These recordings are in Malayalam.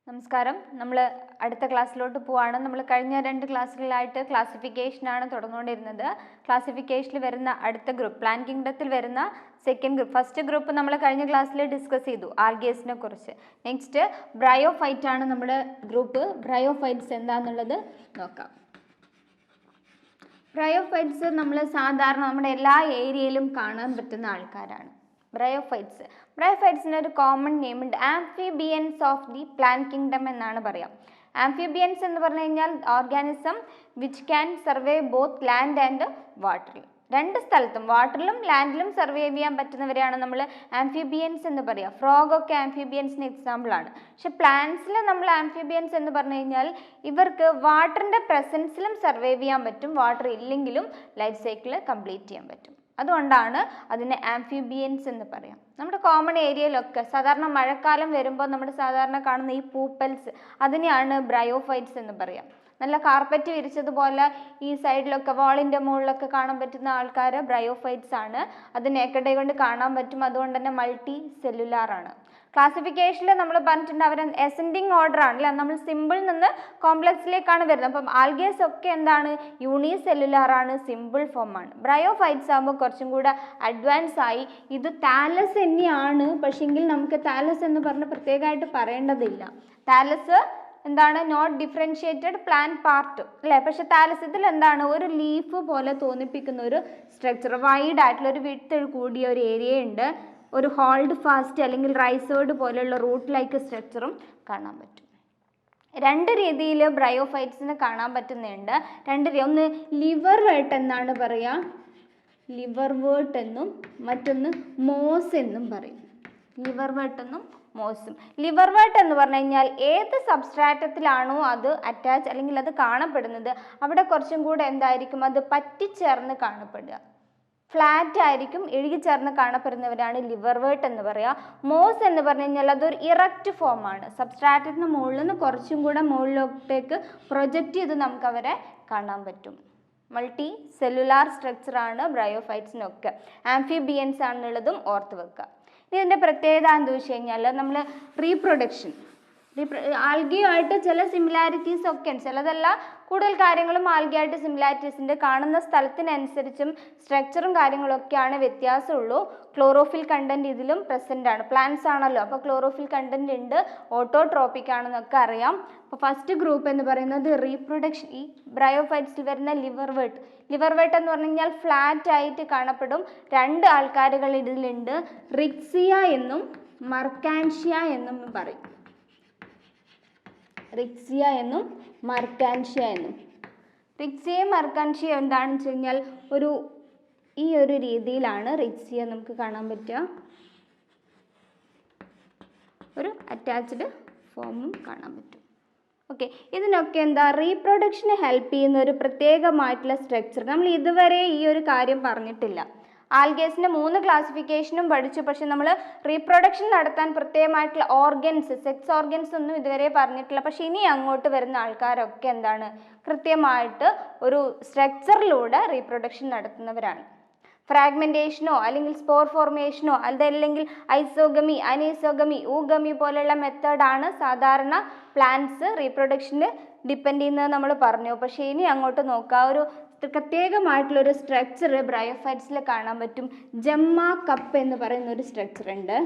നമസ്കാരം. നമ്മൾ അടുത്ത ക്ലാസ്സിലോട്ട് പോവാണ്. നമ്മൾ കഴിഞ്ഞ 2 ക്ലാസ്സുകളിലായിട്ട് ക്ലാസിഫിക്കേഷനാണ് തുടർന്നുകൊണ്ടിരുന്നത്. ക്ലാസിഫിക്കേഷനിൽ വരുന്ന അടുത്ത ഗ്രൂപ്പ് പ്ലാൻ കിങ്ഡത്തിൽ വരുന്ന സെക്കൻഡ് ഗ്രൂപ്പ്. ഫസ്റ്റ് ഗ്രൂപ്പ് നമ്മൾ കഴിഞ്ഞ ക്ലാസ്സിൽ ഡിസ്കസ് ചെയ്തു, ആൽഗേസിനെ കുറിച്ച്. നെക്സ്റ്റ് ബ്രയോഫൈറ്റ് ആണ് നമ്മുടെ ഗ്രൂപ്പ്. ബ്രയോഫൈറ്റ്സ് എന്താണെന്നുള്ളത് നോക്കാം. ബ്രയോഫൈറ്റ്സ് നമ്മൾ സാധാരണ നമ്മുടെ എല്ലാ ഏരിയയിലും കാണാൻ പറ്റുന്ന ആൾക്കാരാണ് ബ്രയോഫൈറ്റ്സ്. ബ്രയോഫൈറ്റ്സിന് ഒരു കോമൺ നെയിം ഉണ്ട്, amphibians of the plan kingdom എന്നാണ് പറയാം. ആംഫിബിയൻസ് എന്ന് പറഞ്ഞു കഴിഞ്ഞാൽ organism which can survive both land and വാട്ടറിൽ. രണ്ട് സ്ഥലത്തും വാട്ടറിലും ലാൻഡിലും സർവൈവ് ചെയ്യാൻ പറ്റുന്നവരെയാണ് നമ്മൾ ആംഫിബിയൻസ് എന്ന് പറയുക. ഫ്രോഗ് ഒക്കെ ആംഫിബിയൻസിന് എക്സാമ്പിൾ ആണ്. പക്ഷെ പ്ലാന്റ്സിൽ നമ്മൾ ആംഫിബിയൻസ് എന്ന് പറഞ്ഞു കഴിഞ്ഞാൽ ഇവർക്ക് വാട്ടറിൻ്റെ പ്രസൻസിലും സർവൈവ് ചെയ്യാൻ പറ്റും, വാട്ടർ ഇല്ലെങ്കിലും ലൈഫ് സൈക്കിൾ കംപ്ലീറ്റ് ചെയ്യാൻ പറ്റും. അതുകൊണ്ടാണ് അതിനെ ആംഫിബിയൻസ് എന്ന് പറയാം. നമ്മുടെ കോമൺ ഏരിയയിലൊക്കെ സാധാരണ മഴക്കാലം വരുമ്പോൾ നമ്മുടെ സാധാരണ കാണുന്ന ഈ പൂപ്പൽസ് അതിനെയാണ് ബ്രയോഫൈറ്റ്സ് എന്ന് പറയാം. നല്ല കാർപ്പറ്റ് വിരിച്ചതുപോലെ ഈ സൈഡിലൊക്കെ വാളിൻ്റെ മുകളിലൊക്കെ കാണാൻ പറ്റുന്ന ആൾക്കാർ ബ്രയോഫൈറ്റ്സ് ആണ്. അത് നേക്കഡ് ഐ കൊണ്ട് കാണാൻ പറ്റും. അതുകൊണ്ട് തന്നെ മൾട്ടി സെല്ലുലാർ ആണ്. ക്ലാസിഫിക്കേഷനിൽ നമ്മൾ പറഞ്ഞിട്ടുണ്ട് അവർ എസെൻഡിങ് ഓർഡർ ആണല്ലേ, നമ്മൾ സിമ്പിളിൽ നിന്ന് കോംപ്ലക്സിലേക്കാണ് വരുന്നത്. അപ്പം ആൽഗേസ് ഒക്കെ എന്താണ്, യൂണി സെല്ലുലാർ ആണ്, സിമ്പിൾ ഫോം ആണ്. ബ്രയോഫൈറ്റ്സ് ആകുമ്പോൾ കുറച്ചും കൂടെ അഡ്വാൻസ് ആയി. ഇത് താലസ് തന്നെയാണ്, പക്ഷെങ്കിൽ നമുക്ക് താലസ് എന്ന് പറഞ്ഞ് പ്രത്യേകമായിട്ട് പറയേണ്ടതില്ല. താലസ് എന്താണ്, നോട്ട് ഡിഫറൻഷിയേറ്റഡ് പ്ലാൻ പാർട്ട് അല്ലേ. പക്ഷെ താലസ് ഇതിൽ എന്താണ്, ഒരു ലീഫ് പോലെ തോന്നിപ്പിക്കുന്ന ഒരു സ്ട്രക്ചർ, വൈഡ് ആയിട്ടുള്ള ഒരു വിഡ്ത്ത് കൂടിയ ഒരു ഏരിയ ഉണ്ട്. ഒരു ഹോൾഡ് ഫാസ്റ്റ് അല്ലെങ്കിൽ റൈസേർഡ് പോലെയുള്ള റൂട്ട് ലൈക്ക് സ്ട്രക്ചറും കാണാൻ പറ്റും. രണ്ട് രീതിയിൽ ബ്രയോഫൈറ്റ്സിന് കാണാൻ പറ്റുന്നുണ്ട്. ഒന്ന് ലിവർ വേർട്ട് എന്നാണ് പറയുക, ലിവർ വേർട്ട് എന്നും മറ്റൊന്ന് മോസ് എന്നും പറയും. ലിവർ വേർട്ട് എന്നും മോസും. ലിവർ വേർട്ട് എന്ന് പറഞ്ഞു കഴിഞ്ഞാൽ ഏത് സബ്സ്ട്രാറ്റത്തിലാണോ അത് അറ്റാച്ച് അല്ലെങ്കിൽ അത് കാണപ്പെടുന്നത് അവിടെ കുറച്ചും കൂടെ എന്തായിരിക്കും, അത് പറ്റിച്ചേർന്ന് കാണപ്പെടുക, ഫ്ലാറ്റ് ആയിരിക്കും, ഇഴുകിച്ചേർന്ന് കാണപ്പെടുന്നവരാണ് ലിവർ വേർട്ട് എന്ന് പറയുക. മോസ് എന്ന് പറഞ്ഞു കഴിഞ്ഞാൽ അതൊരു ഇറക്റ്റ് ഫോം ആണ്. സബ്സ്ട്രാറ്റത്തിന് മുകളിൽ നിന്ന് കുറച്ചും കൂടെ മുകളിലോട്ടേക്ക് പ്രൊജക്റ്റ് ചെയ്ത് നമുക്ക് അവരെ കാണാൻ പറ്റും. മൾട്ടി സെല്ലുലാർ സ്ട്രക്ചറാണ് ബ്രയോഫൈറ്റ്സിനൊക്കെ. ആംഫിബിയൻസ് ആണെന്നുള്ളതും ഓർത്ത് വെക്കുക. ഇതിൻ്റെ പ്രത്യേകത എന്താ വെച്ച് കഴിഞ്ഞാൽ നമ്മൾ റീപ്രൊഡക്ഷൻ ആൽഗയുമായിട്ട് ചില സിമിലാരിറ്റീസ് ഒക്കെ ഉണ്ട്, ചിലതല്ല കൂടുതൽ കാര്യങ്ങളും ആൽഗയായിട്ട് സിമിലാരിറ്റീസ് ഉണ്ട്. കാണുന്ന സ്ഥലത്തിനനുസരിച്ചും സ്ട്രക്ചറും കാര്യങ്ങളൊക്കെയാണ് വ്യത്യാസമുള്ളൂ. ക്ലോറോഫിൽ കണ്ടന്റ് ഇതിലും പ്രസൻ്റ് ആണ്. പ്ലാന്റ്സ് ആണല്ലോ, അപ്പോൾ ക്ലോറോഫിൽ കണ്ടന്റ് ഉണ്ട്, ഓട്ടോട്രോപ്പിക് ആണെന്നൊക്കെ അറിയാം. അപ്പോൾ ഫസ്റ്റ് ഗ്രൂപ്പ് എന്ന് പറയുന്നത് റീപ്രൊഡക്ഷൻ. ഈ ബ്രയോഫൈറ്റ്സിൽ വരുന്ന ലിവർ വേർട്ട് എന്ന് പറഞ്ഞു കഴിഞ്ഞാൽ ഫ്ലാറ്റ് ആയിട്ട് കാണപ്പെടും. രണ്ട് ആൾക്കാരുകൾ ഇതിലുണ്ട്, റിക്സിയ എന്നും മർക്കാൻഷ്യ എന്നും പറയും. റിക്സിയ എന്നും മർക്കാൻഷ്യ എന്നും. റിക്സിയ മർക്കാൻഷ്യ എന്താണെന്ന് വെച്ച് കഴിഞ്ഞാൽ ഈ ഒരു രീതിയിലാണ് റിക്സിയ നമുക്ക് കാണാൻ പറ്റുക. ഒരു അറ്റാച്ച്ഡ് ഫോമും കാണാൻ പറ്റും. ഓക്കെ, ഇതിനൊക്കെ എന്താ, റീപ്രൊഡക്ഷന് ഹെൽപ്പ് ചെയ്യുന്ന ഒരു പ്രത്യേകമായിട്ടുള്ള സ്ട്രക്ചർ. നമ്മൾ ഇതുവരെ ഈ ഒരു കാര്യം പറഞ്ഞിട്ടില്ല. ആൽഗേസിൻ്റെ 3 ക്ലാസിഫിക്കേഷനും പഠിച്ചു, പക്ഷെ നമ്മൾ റീപ്രൊഡക്ഷൻ നടത്താൻ പ്രത്യേകമായിട്ടുള്ള ഓർഗൻസ്, സെക്സ് ഓർഗൻസ് ഒന്നും ഇതുവരെ പറഞ്ഞിട്ടില്ല. പക്ഷെ ഇനി അങ്ങോട്ട് വരുന്ന ആൾക്കാരൊക്കെ എന്താണ്, കൃത്യമായിട്ട് ഒരു സ്ട്രക്ചറിലൂടെ റീപ്രൊഡക്ഷൻ നടത്തുന്നവരാണ്. ഫ്രാഗ്മെൻറ്റേഷനോ അല്ലെങ്കിൽ സ്പോർ ഫോർമേഷനോ അതല്ലെങ്കിൽ ഐസോഗമി, അനൈസോഗമി, ഊഗമി പോലെയുള്ള മെത്തേഡാണ് സാധാരണ പ്ലാന്റ്സ് റീപ്രൊഡക്ഷന് ഡിപ്പെൻഡ് ചെയ്യുന്നത് നമ്മൾ പറഞ്ഞു. പക്ഷേ ഇനി അങ്ങോട്ട് നോക്കാം, ഒരു പ്രത്യേകമായിട്ടുള്ളൊരു സ്ട്രക്ചർ ബ്രയോഫൈറ്റ്സിൽ കാണാൻ പറ്റും. ജമ്മ കപ്പ് എന്ന് പറയുന്ന ഒരു സ്ട്രക്ചർ ഉണ്ട്.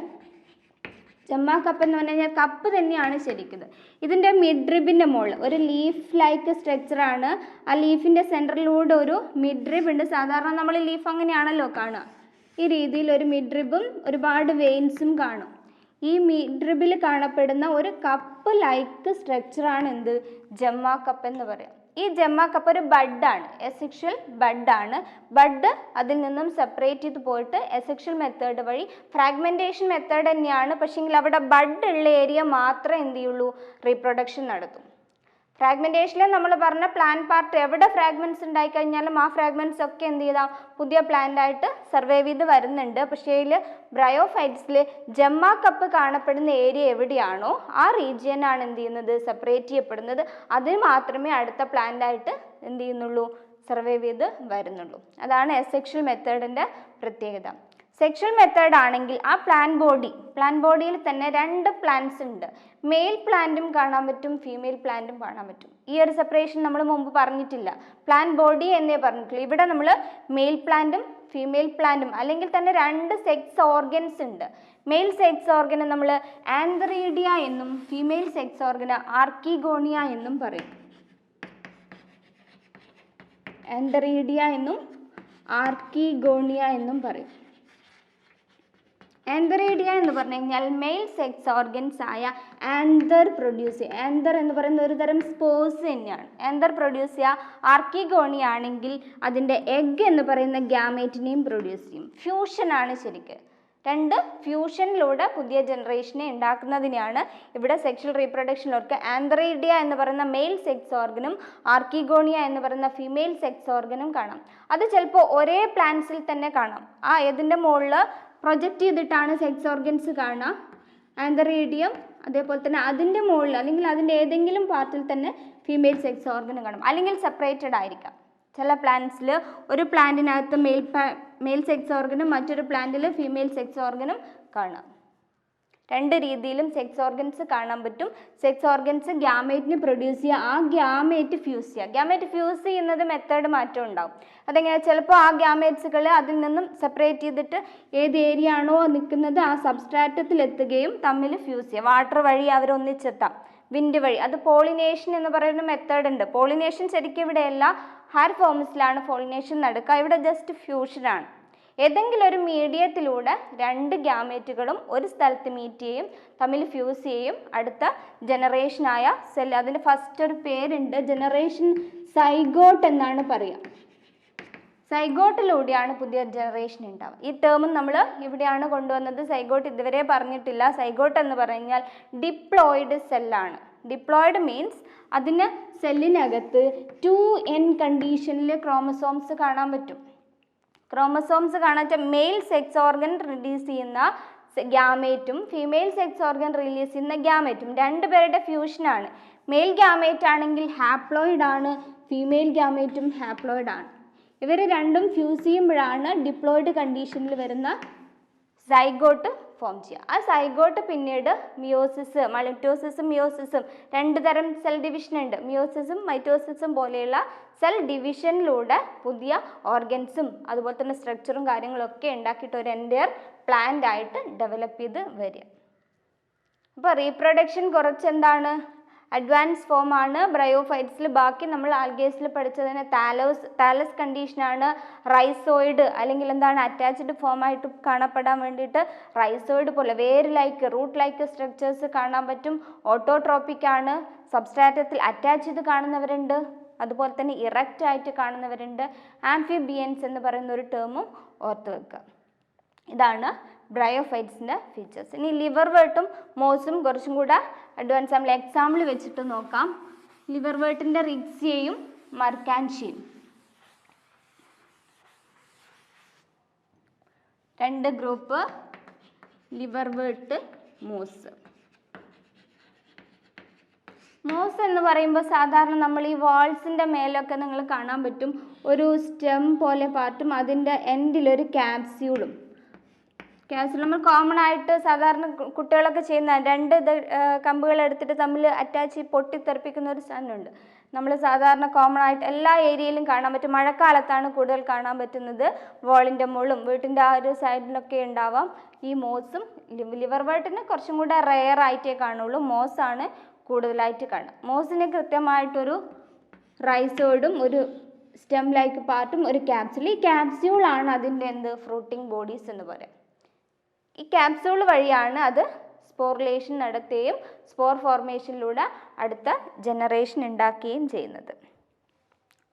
ജമ്മ കപ്പ് എന്ന് പറഞ്ഞു കഴിഞ്ഞാൽ കപ്പ് തന്നെയാണ് ശരിക്കും. ഇതിൻ്റെ മിഡ്രിബിൻ്റെ മുകളിൽ ഒരു ലീഫ് ലൈക്ക് സ്ട്രക്ചറാണ്. ആ ലീഫിൻ്റെ സെൻറ്ററിലൂടെ ഒരു മിഡ്രിബ് ഉണ്ട്. സാധാരണ നമ്മൾ ലീഫ് അങ്ങനെയാണല്ലോ കാണുക. ഈ രീതിയിൽ ഒരു മിഡ്രിബും ഒരുപാട് വെയിൻസും കാണും. ഈ മിഡ്രിബിൽ കാണപ്പെടുന്ന ഒരു കപ്പ് ലൈക്ക് സ്ട്രക്ചറാണ് എന്ത്, ജമ്മ കപ്പ് എന്ന് പറയാം. ഈ ജമ്മ കപ്പ് ഒരു ബഡാണ്, എസെക്ഷൽ ബഡാണ്. ബഡ് അതിൽ നിന്നും സെപ്പറേറ്റ് ചെയ്ത് പോയിട്ട് എസെക്ഷൽ മെത്തേഡ് വഴി ഫ്രാഗ്മെൻറ്റേഷൻ മെത്തേഡ് തന്നെയാണ്. പക്ഷേങ്കിൽ അവിടെ ബഡ് ഉള്ള ഏരിയ മാത്രമേ എന്ത് ചെയ്യുള്ളൂ, റീപ്രൊഡക്ഷൻ നടത്തും. ഫ്രാഗ്മെൻറ്റേഷനിൽ നമ്മൾ പറഞ്ഞ പ്ലാന്റ് പാർട്ട് എവിടെ ഫ്രാഗ്മെൻറ്റ്സ് ഉണ്ടായിക്കഴിഞ്ഞാലും ആ ഫ്രാഗ്മെൻറ്റ്സ് ഒക്കെ എന്ത് ചെയ്താൽ പുതിയ പ്ലാന്റ് ആയിട്ട് സർവൈവ് ചെയ്ത് വരുന്നുണ്ട്. പക്ഷേ ഇതിൽ ബ്രയോഫൈറ്റ്സിൽ ജമ്മ കപ്പ് കാണപ്പെടുന്ന ഏരിയ എവിടെയാണോ ആ റീജിയനാണ് എന്ത് ചെയ്യുന്നത്, സെപ്പറേറ്റ് ചെയ്യപ്പെടുന്നത്. അതിന് മാത്രമേ അടുത്ത പ്ലാന്റ് ആയിട്ട് എന്ത് ചെയ്യുന്നുള്ളൂ, സർവൈവ് ചെയ്ത് വരുന്നുള്ളൂ. അതാണ് എസെക്ഷൽ മെത്തേഡിൻ്റെ പ്രത്യേകത. സെക്ഷൽ മെത്തേഡ് ആണെങ്കിൽ ആ പ്ലാന്റ് ബോഡിയിൽ തന്നെ 2 പ്ലാന്റ്സ് ഉണ്ട്. മെയിൽ പ്ലാന്റും കാണാൻ പറ്റും, ഫീമെയിൽ പ്ലാന്റും കാണാൻ പറ്റും. ഈ ഒരു സെപ്പറേഷൻ നമ്മൾ മുമ്പ് പറഞ്ഞിട്ടില്ല, പ്ലാന്റ് ബോഡി എന്നേ പറഞ്ഞിട്ടുള്ളൂ. ഇവിടെ നമ്മൾ മെയിൽ പ്ലാന്റും ഫീമെയിൽ പ്ലാന്റും അല്ലെങ്കിൽ തന്നെ 2 സെക്സ് ഓർഗൻസ് ഉണ്ട്. മെയിൽ സെക്സ് ഓർഗനെ നമ്മൾ ആന്തറീഡിയ എന്നും ഫീമെയിൽ സെക്സ് ഓർഗന് ആർക്കിഗോണിയ എന്നും പറയും. ആന്തറീഡിയ എന്നും ആർക്കിഗോണിയ എന്നും പറയും. ആന്തറീഡിയ എന്ന് പറഞ്ഞു കഴിഞ്ഞാൽ മെയിൽ സെക്സ് ഓർഗൻസ് ആയ ആന്തർ എന്ന് പറയുന്ന ഒരു തരം സ്പോർസ് തന്നെയാണ്. ആന്തർ പ്രൊഡ്യൂസ് ചെയ്യുക. ആർക്കിഗോണിയ ആണെങ്കിൽ അതിൻ്റെ എഗ് എന്ന് പറയുന്ന ഗ്യാമേറ്റിനെയും പ്രൊഡ്യൂസ് ചെയ്യും. ഫ്യൂഷനാണ് ശരിക്ക്. 2 ഫ്യൂഷനിലൂടെ പുതിയ ജനറേഷനെ ഉണ്ടാക്കുന്നതിനെയാണ് ഇവിടെ സെക്ഷൽ റീപ്രൊഡക്ഷനിലൊക്കെ ആന്തറീഡിയ എന്ന് പറയുന്ന മെയിൽ സെക്സ് ഓർഗനും ആർക്കിഗോണിയ എന്ന് പറയുന്ന ഫീമെയിൽ സെക്സ് ഓർഗനും കാണാം. അത് ചിലപ്പോൾ ഒരേ പ്ലാന്റ്സിൽ തന്നെ കാണാം. ഇതിൻ്റെ മുകളിൽ പ്രൊജക്റ്റ് ചെയ്തിട്ടാണ് സെക്സ് ഓർഗൻസ് കാണുക. ആന്തറീഡിയം അതേപോലെ തന്നെ അതിൻ്റെ മുകളിൽ അല്ലെങ്കിൽ അതിൻ്റെ ഏതെങ്കിലും പാർട്ടിൽ തന്നെ ഫീമെയിൽ സെക്സ് ഓർഗനും കാണും, അല്ലെങ്കിൽ സെപ്പറേറ്റഡ് ആയിരിക്കാം. ചില പ്ലാന്റ്സിൽ ഒരു പ്ലാന്റിനകത്ത് മെയിൽ സെക്സ് ഓർഗനും മറ്റൊരു പ്ലാന്റിൽ ഫീമെയിൽ സെക്സ് ഓർഗനും കാണാം. 2 രീതിയിലും സെക്സ് ഓർഗൻസ് കാണാൻ പറ്റും. സെക്സ് ഓർഗൻസ് ഗ്യാമേറ്റിന് പ്രൊഡ്യൂസ് ചെയ്യുക, ആ ഗ്യാമേറ്റ് ഫ്യൂസ് ചെയ്യുക. ഗ്യാമേറ്റ് ഫ്യൂസ് ചെയ്യുന്നത് മെത്തേഡ് മാറ്റം ഉണ്ടാവും. അതെങ്ങനെ? ചിലപ്പോൾ ആ ഗ്യാമേറ്റ്സുകൾ അതിൽ നിന്നും സെപ്പറേറ്റ് ചെയ്തിട്ട് ഏത് ഏരിയ ആണോ നിൽക്കുന്നത് ആ സബ്സ്ട്രാറ്റത്തിൽ എത്തുകയും തമ്മിൽ ഫ്യൂസ് ചെയ്യുക. വാട്ടർ വഴി അവർ ഒന്നിച്ചെത്താം, വിൻഡ് വഴി. അത് പോളിനേഷൻ എന്ന് പറയുന്ന മെത്തേഡ് ഉണ്ട്. പോളിനേഷൻ ശരിക്കും ഇവിടെയല്ല, ഹാർ ഫോംസിലാണ് പോളിനേഷൻ നടക്കുക. ഇവിടെ ജസ്റ്റ് ഫ്യൂഷനാണ്. ഏതെങ്കിലും ഒരു മീഡിയത്തിലൂടെ 2 ഗ്യാമേറ്റുകളും ഒരു സ്ഥലത്ത് മീറ്റ് ചെയ്യും, തമ്മിൽ ഫ്യൂസ് ചെയ്യും. അടുത്ത ജനറേഷനായ സെൽ, അതിൻ്റെ ഫസ്റ്റ് ഒരു പേരുണ്ട്, ജനറേഷൻ സൈഗോട്ട് എന്നാണ് പറയുക. സൈഗോട്ടിലൂടെയാണ് പുതിയ ജനറേഷൻ ഉണ്ടാവുക. ഈ ടേമും നമ്മൾ ഇവിടെയാണ് കൊണ്ടുവന്നത്. സൈഗോട്ട് ഇതുവരെ പറഞ്ഞിട്ടില്ല. സൈഗോട്ട് എന്ന് പറഞ്ഞാൽ ഡിപ്ലോയിഡ് സെല്ലാണ്. ഡിപ്ലോയിഡ് മീൻസ് അതിന് സെല്ലിനകത്ത് 2n കണ്ടീഷനിൽ ക്രോമസോംസ് കാണാൻ പറ്റും. ക്രോമസോംസ് കാണാൻ മെയിൽ സെക്സ് ഓർഗൻ റിലീസ് ചെയ്യുന്ന ഗ്യാമേറ്റും ഫീമെയിൽ സെക്സ് ഓർഗൻ റിലീസ് ചെയ്യുന്ന ഗ്യാമേറ്റും 2 പേരുടെ ഫ്യൂഷനാണ്. മെയിൽ ഗ്യാമേറ്റ് ആണെങ്കിൽ ഹാപ്ലോയിഡ് ആണ്, ഫീമെയിൽ ഗ്യാമേറ്റും ഹാപ്ലോയിഡ് ആണ്. ഇവർ രണ്ടും ഫ്യൂസ് ചെയ്യുമ്പോഴാണ് ഡിപ്ലോയിഡ് കണ്ടീഷനിൽ വരുന്ന സൈഗോട്ട് ഫോം ചെയ്യുക. ആ സൈഗോട്ട് പിന്നീട് മിയോസിസ്, മൈറ്റോസിസും മിയോസിസും 2 തരം സെൽ ഡിവിഷൻ ഉണ്ട്. മിയോസിസും മൈറ്റോസിസും പോലെയുള്ള സെൽ ഡിവിഷനിലൂടെ പുതിയ ഓർഗൻസും അതുപോലെ തന്നെ സ്ട്രക്ചറും കാര്യങ്ങളൊക്കെ ഉണ്ടാക്കിയിട്ട് ഒരു എൻ്റയർ പ്ലാന്റ് ആയിട്ട് ഡെവലപ്പ് ചെയ്ത് വരിക. അപ്പോൾ റീപ്രൊഡക്ഷൻ കുറച്ചെന്താണ് അഡ്വാൻസ് ഫോം ആണ് ബ്രയോഫൈറ്റ്സിൽ. ബാക്കി നമ്മൾ ആൽഗേസിൽ പഠിച്ചതിന് താലസ് കണ്ടീഷനാണ്. റൈസോയിഡ് അല്ലെങ്കിൽ എന്താണ് അറ്റാച്ച്ഡ് ഫോം ആയിട്ട് കാണപ്പെടാൻ വേണ്ടിയിട്ട് റൈസോയിഡ് പോലെ വേര് ലൈക്ക് റൂട്ട് ലൈക്ക് സ്ട്രക്ചേഴ്സ് കാണാൻ പറ്റും. ഓട്ടോട്രോപ്പിക് ആണ്, സബ്സ്ട്രാറ്റത്തിൽ അറ്റാച്ച് ചെയ്ത് കാണുന്നവരുണ്ട്, അതുപോലെ തന്നെ ഇറക്റ്റ് ആയിട്ട് കാണുന്നവരുണ്ട്. ആംഫിബിയൻസ് എന്ന് പറയുന്ന ഒരു ടേമും ഓർത്ത് വെക്കുക. ഇതാണ് ബ്രയോഫൈറ്റ്സിൻ്റെ ഫീച്ചേഴ്സ്. ഇനി ലിവർ വേർട്ടും മോസും കുറച്ചും കൂടെ അഡ്വാൻസ് നമ്മൾ എക്സാമ്പിൾ വെച്ചിട്ട് നോക്കാം. ലിവർ വേർട്ടിൻ്റെ റിക്സിയയും മർക്കാൻഷ്യയും 2 group liverwort, moss. Moss എന്ന് പറയുമ്പോൾ സാധാരണ നമ്മൾ ഈ വാൾസിൻ്റെ മേലൊക്കെ നിങ്ങൾ കാണാൻ പറ്റും ഒരു സ്റ്റെം പോലെ പാർട്ടും അതിൻ്റെ എൻഡിലൊരു ക്യാപ്സ്യൂളും. ക്യാപ്സ്യൂൾ നമ്മൾ കോമൺ ആയിട്ട് സാധാരണ കുട്ടികളൊക്കെ ചെയ്യുന്ന 2 കമ്പുകൾ എടുത്തിട്ട് തമ്മിൽ അറ്റാച്ച് പൊട്ടിത്തെറിപ്പിക്കുന്ന ഒരു സാധനമുണ്ട്. നമ്മൾ സാധാരണ കോമൺ ആയിട്ട് എല്ലാ ഏരിയയിലും കാണാൻ പറ്റും. മഴക്കാലത്താണ് കൂടുതൽ കാണാൻ പറ്റുന്നത്. വാളിൻ്റെ മുകളിലും വീട്ടിൻ്റെ ആ ഒരു സൈഡിലൊക്കെ ഉണ്ടാവാം. ഈ മോസും ലിവർ വേർട്ടിന് കുറച്ചും കൂടെ റെയർ ആയിട്ടേ കാണുള്ളൂ. മോസാണ് കൂടുതലായിട്ട് കാണുക. മോസിന് കൃത്യമായിട്ടൊരു റൈസോയിഡും ഒരു സ്റ്റെം ലൈക്ക് പാർട്ടും ഒരു ക്യാപ്സ്യൂൾ. ഈ ക്യാപ്സ്യൂളാണ് അതിൻ്റെ ഫ്രൂട്ടിംഗ് ബോഡീസ് എന്ന് പറയാം. ഈ ക്യാപ്സ്യൂൾ വഴിയാണ് അത് സ്പോറിലേഷൻ നടത്തുകയും സ്പോർ ഫോർമേഷനിലൂടെ അടുത്ത ജനറേഷൻ ഉണ്ടാക്കുകയും ചെയ്യുന്നത്.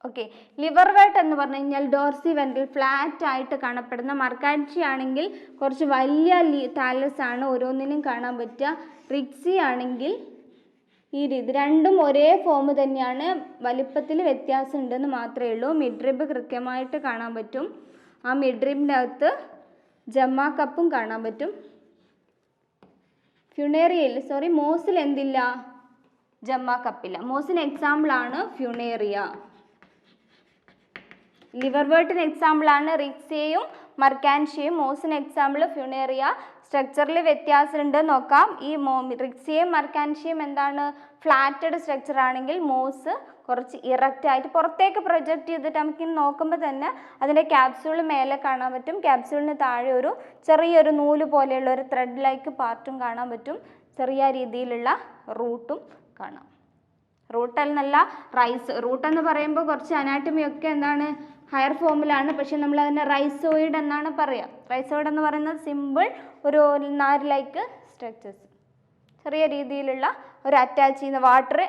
ഓക്കെ, ലിവർ വേർട്ട് എന്ന് പറഞ്ഞു കഴിഞ്ഞാൽ ഡോർസി വെൻട്രൽ ഫ്ലാറ്റ് ആയിട്ട് കാണപ്പെടുന്ന. മർക്കാൻഷി ആണെങ്കിൽ കുറച്ച് വലിയ താലസ് ആണ് ഓരോന്നിനും കാണാൻ പറ്റുക. റിക്സി ആണെങ്കിൽ ഈ രീതി. രണ്ടും ഒരേ ഫോം തന്നെയാണ്, വലിപ്പത്തിൽ വ്യത്യാസം ഉണ്ടെന്ന് മാത്രമേ ഉള്ളൂ. മിഡ്രിബ് കൃത്യമായിട്ട് കാണാൻ പറ്റും. ആ മിഡ്രിബിൻ്റെ അകത്ത് ജമ്മ കപ്പും കാണാൻ പറ്റും. മോസിൽ എന്തില്ല? ജമ്മ കപ്പില്ല. മോസിന് എക്സാമ്പിളാണ് ഫ്യൂണേറിയ. ലിവർ വേർട്ടിന് എക്സാമ്പിളാണ് റിക്സിയയും മർക്കാൻഷ്യയും. മോസിന് എക്സാമ്പിൾ ഫ്യൂണേറിയ. സ്ട്രക്ചറിൽ വ്യത്യാസമുണ്ട് നോക്കാം. ഈ റിക്സിയയും മർക്കാൻഷ്യയും എന്താണ് ഫ്ലാറ്റഡ് സ്ട്രക്ചർ ആണെങ്കിൽ മോസ് കുറച്ച് ഇറക്റ്റ് ആയിട്ട് പുറത്തേക്ക് പ്രൊജക്റ്റ് ചെയ്തിട്ട് നമുക്ക് നോക്കുമ്പോൾ തന്നെ അതിൻ്റെ ക്യാപ്സ്യൂൾ മേലെ കാണാൻ പറ്റും. ക്യാപ്സ്യൂളിന് താഴെ ഒരു ചെറിയൊരു നൂല് പോലെയുള്ള ഒരു ത്രെഡ് ലൈക്ക് പാർട്ടും കാണാൻ പറ്റും. ചെറിയ രീതിയിലുള്ള റൂട്ടും കാണാം. റൂട്ട് എന്നല്ല റൈസ്. റൂട്ട് എന്ന് പറയുമ്പോൾ കുറച്ച് അനാട്ടമി ഒക്കെ എന്താണ് ഹയർ ഫോമിലാണ്, പക്ഷെ നമ്മൾ അതിനെ റൈസോയിഡ് എന്നാണ് പറയുക. റൈസോയിഡ് എന്ന് പറയുന്നത് സിമ്പിൾ ഒരു നാര് ലൈക്ക് സ്ട്രക്ചേഴ്സ്, ചെറിയ രീതിയിലുള്ള ഒരു അറ്റാച്ച് ചെയ്യുന്ന വാട്ടർ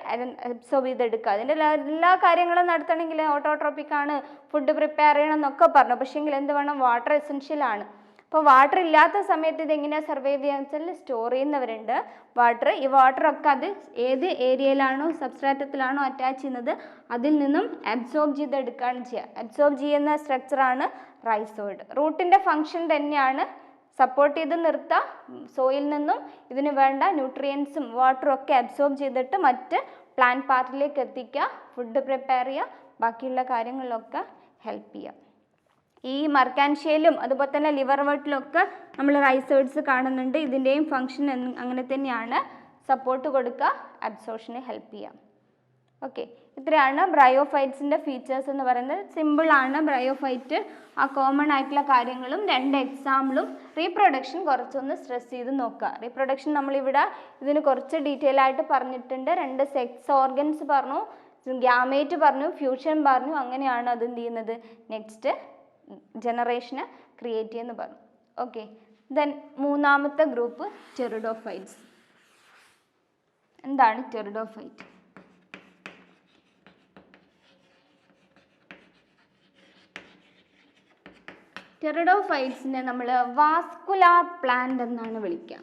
അബ്സോർബ് ചെയ്തെടുക്കുക. അതിൻ്റെ എല്ലാ കാര്യങ്ങളും നടത്തണമെങ്കിൽ ഓട്ടോട്രോപ്പിക് ആണ്, ഫുഡ് പ്രിപ്പയർ ചെയ്യണം എന്നൊക്കെ പറഞ്ഞു. പക്ഷേങ്കിൽ എന്ത് വേണം, വാട്ടർ എസെൻഷ്യൽ ആണ്. അപ്പോൾ വാട്ടർ ഇല്ലാത്ത സമയത്ത് ഇതെങ്ങനെയാണ് സർവൈവ് ചെയ്യാന്ന് വെച്ചാൽ സ്റ്റോർ ചെയ്യുന്നവരുണ്ട് വാട്ടർ. ഈ വാട്ടറൊക്കെ അത് ഏത് ഏരിയയിലാണോ സബ്സ്ട്രാറ്റത്തിലാണോ അറ്റാച്ച് ചെയ്യുന്നത് അതിൽ നിന്നും അബ്സോർബ് ചെയ്തെടുക്കുകയാണ് ചെയ്യുക. അബ്സോർബ് ചെയ്യുന്ന സ്ട്രക്ചറാണ് റൈസോയിഡ്. റൂട്ടിൻ്റെ ഫങ്ഷൻ തന്നെയാണ് സപ്പോർട്ട് ചെയ്ത് നിർത്തുക, സോയിൽ നിന്നും ഇതിന് വേണ്ട ന്യൂട്രിയൻസും വാട്ടറും ഒക്കെ അബ്സോർബ് ചെയ്തിട്ട് മറ്റ് പ്ലാന്റ് പാർട്ടിലേക്ക് എത്തിക്കുക, ഫുഡ് പ്രിപ്പയർ ചെയ്യുക, ബാക്കിയുള്ള കാര്യങ്ങളിലൊക്കെ ഹെൽപ്പ് ചെയ്യുക. ഈ മർക്കാൻഷ്യയിലും അതുപോലെ തന്നെ ലിവർ വെർട്ടിലൊക്കെ നമ്മൾ റൈസോയിഡ്സ് കാണുന്നുണ്ട്. ഇതിൻ്റെയും ഫങ്ഷൻ അങ്ങനെ തന്നെയാണ്, സപ്പോർട്ട് കൊടുക്കുക, അബ്സോർഷന് ഹെൽപ്പ് ചെയ്യാം. ഓക്കെ, ഇത്രയാണ് ബ്രയോഫൈറ്റ്സിൻ്റെ ഫീച്ചേഴ്സ് എന്ന് പറയുന്നത്. സിമ്പിളാണ് ബ്രയോഫൈറ്റ്. ആ കോമൺ ആയിട്ടുള്ള കാര്യങ്ങളും 2 എക്സാമ്പിളും. റീപ്രൊഡക്ഷൻ കുറച്ചൊന്ന് സ്ട്രെസ് ചെയ്ത് നോക്കുക. റീപ്രൊഡക്ഷൻ നമ്മളിവിടെ ഇതിന് കുറച്ച് ഡീറ്റെയിൽ ആയിട്ട് പറഞ്ഞിട്ടുണ്ട്. 2 സെക്സ് ഓർഗൻസ് പറഞ്ഞു, ഗ്യാമേറ്റ് പറഞ്ഞു, ഫ്യൂഷൻ പറഞ്ഞു. അങ്ങനെയാണ് അത് എന്ത് ചെയ്യുന്നത്, നെക്സ്റ്റ് ജനറേഷന് ക്രിയേറ്റ് ചെയ്യുമെന്ന് പറഞ്ഞു. ഓക്കെ, ദെൻ മൂന്നാമത്തെ ഗ്രൂപ്പ് ടെറിഡോഫൈറ്റ്സ്. എന്താണ് ടെറിഡോഫൈറ്റ്? ടെറിഡോഫൈറ്റ്സിനെ നമ്മൾ വാസ്കുലാർ പ്ലാന്റ് എന്നാണ് വിളിക്കുക.